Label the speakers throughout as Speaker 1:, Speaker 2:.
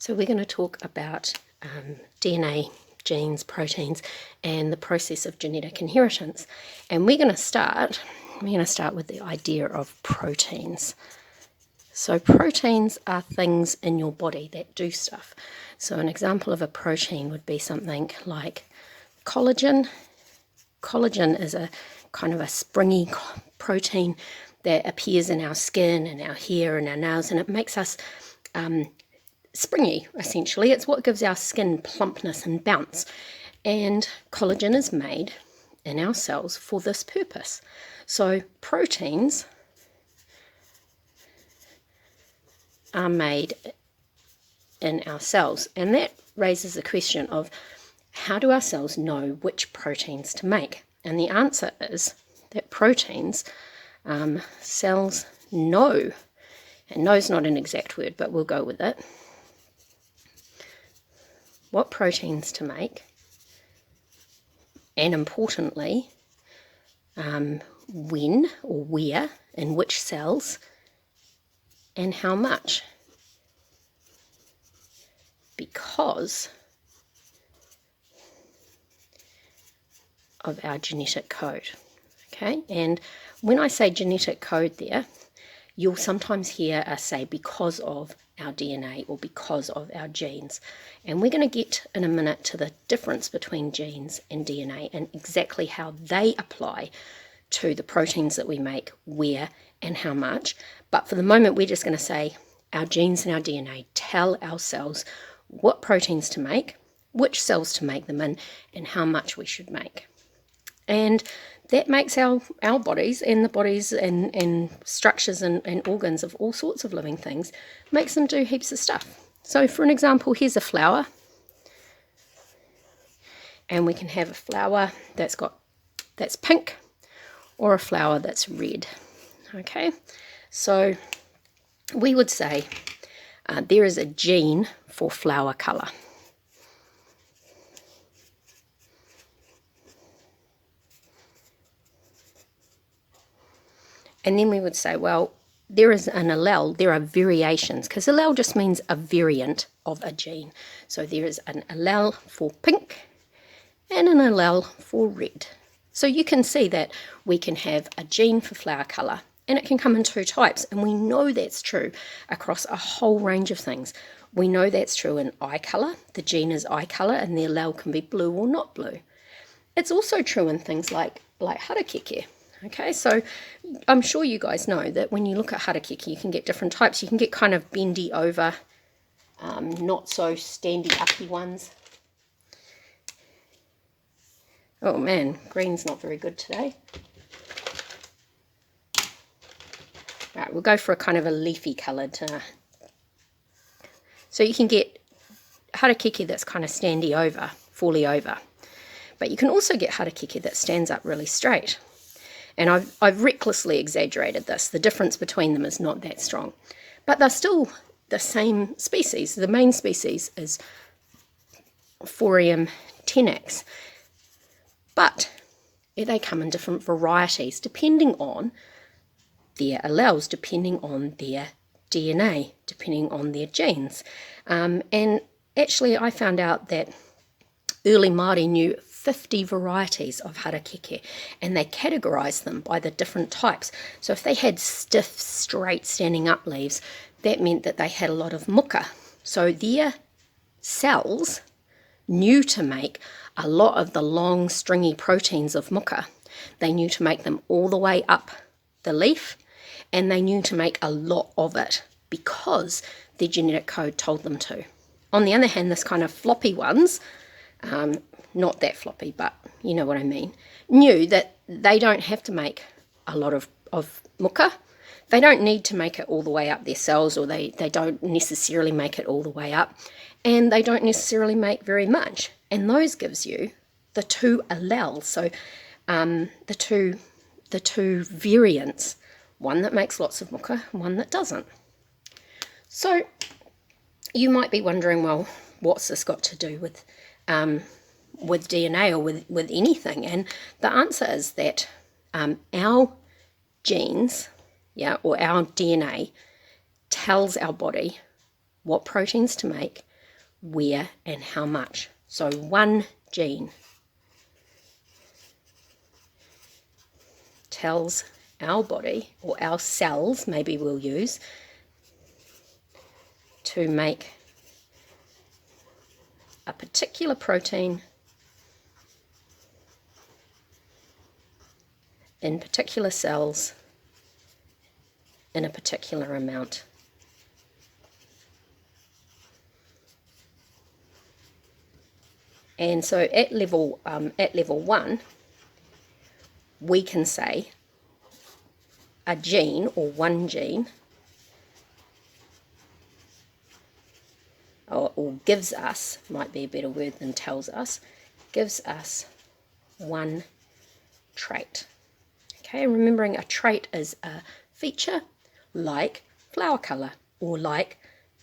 Speaker 1: So we're going to talk about DNA, genes, proteins, and the process of genetic inheritance. And we're going to start with the idea of proteins. So proteins are things in your body that do stuff. So an example of a protein would be something like collagen. Collagen is a kind of a springy protein that appears in our skin and our hair and our nails, and it makes us springy, essentially. It's what gives our skin plumpness and bounce. And collagen is made in our cells for this purpose. So proteins are made in our cells, and that raises the question of how do our cells know which proteins to make? And the answer is that proteins, cells know, and know is not an exact word, but we'll go with it, what proteins to make, and importantly, when or where, in which cells, and how much, because of our genetic code. Okay, and when I say genetic code there, you'll sometimes hear us say because of our DNA or because of our genes. And we're going to get in a minute to the difference between genes and DNA and exactly how they apply to the proteins that we make, where and how much. But for the moment, we're just going to say our genes and our DNA tell our cells what proteins to make, which cells to make them in, and how much we should make. And that makes our bodies and the bodies and structures and organs of all sorts of living things, makes them do heaps of stuff. So for an example, here's a flower. And we can have a flower that's pink or a flower that's red. Okay, so we would say there is a gene for flower colour. And then we would say, well, there is an allele, there are variations, because allele just means a variant of a gene. So there is an allele for pink and an allele for red. So you can see that we can have a gene for flower colour, and it can come in two types, and we know that's true across a whole range of things. We know that's true in eye colour. The gene is eye colour, and the allele can be blue or not blue. It's also true in things like harakeke. Okay, so I'm sure you guys know that when you look at harakeke, you can get different types. You can get kind of bendy over, not so standy uppy ones. Oh man, green's not very good today. Right, we'll go for a kind of a leafy coloured. So you can get harakeke that's kind of standy over, fully over. But you can also get harakeke that stands up really straight. And I've recklessly exaggerated this. The difference between them is not that strong. But they're still the same species. The main species is Phorium tenax. But they come in different varieties depending on their alleles, depending on their DNA, depending on their genes. And actually I found out that early Māori knew 50 varieties of harakeke, and they categorised them by the different types. So if they had stiff, straight, standing up leaves, that meant that they had a lot of muka. So their cells knew to make a lot of the long, stringy proteins of muka. They knew to make them all the way up the leaf, and they knew to make a lot of it because their genetic code told them to. On the other hand, this kind of floppy ones, not that floppy, but you know what I mean, knew that they don't have to make a lot of muka. They don't need to make it all the way up their cells, or they don't necessarily make it all the way up, and they don't necessarily make very much. And those gives you the two alleles, so the two variants, one that makes lots of muka, one that doesn't. So you might be wondering, well, what's this got to do with DNA or with anything? And the answer is that our genes, or our DNA, tells our body what proteins to make where and how much. So one gene tells our body, or our cells, maybe we'll use, to make a particular protein in particular cells in a particular amount. And so at level 1, we can say a gene, or one gene, or gives us, might be a better word than tells us, gives us one trait. Okay, remembering a trait is a feature like flower colour, or like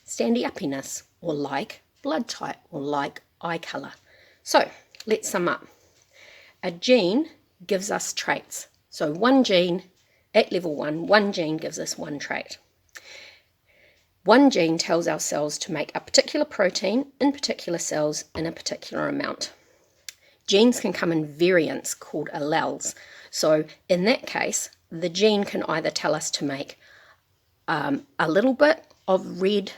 Speaker 1: standy-uppiness, or like blood type, or like eye colour. So let's sum up. A gene gives us traits. So one gene, at level 1, one gene gives us one trait. One gene tells our cells to make a particular protein in particular cells in a particular amount. Genes can come in variants called alleles. So in that case, the gene can either tell us to make a little bit of red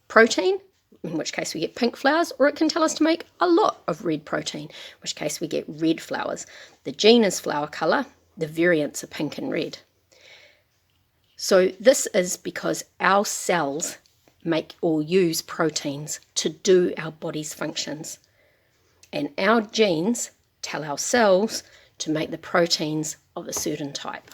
Speaker 1: protein, in which case we get pink flowers, or it can tell us to make a lot of red protein, in which case we get red flowers. The gene is flower colour, the variants are pink and red. So this is because our cells make or use proteins to do our body's functions. And our genes tell our cells to make the proteins of a certain type.